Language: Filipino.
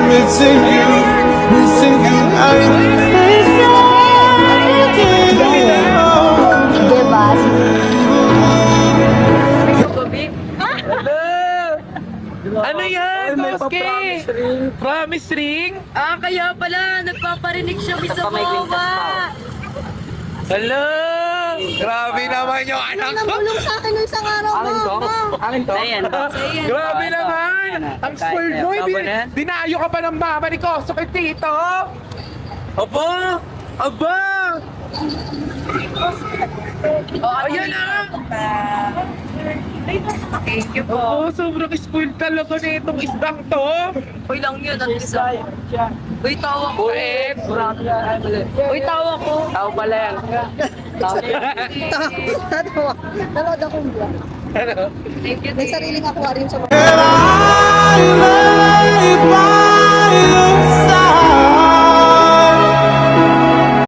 missing you, missing you. Diba? Ano yan, Koski? Promise ring? Ah, kaya pala, nagpaparinig siya sa bawa. Hello! Grabe naman yung anak ko! Nabulong sa akin nung isang araw mo. Akin to? Ayan. Grabe naman! Ang spoiled mo! Dinayo ka pa ng mama ni Koso kay Tito! Aba! Aba! Ayan na! Thank you po. Oo, sobrang spoiled talaga na itong isdang to! Uy lang yun, ang isa. Uy, tawa ko. Ulit! Uy, tawa ko. Tao pala yan. Nanood akong vlog. Thank you. May sariling aquarium sa mga. And I laid my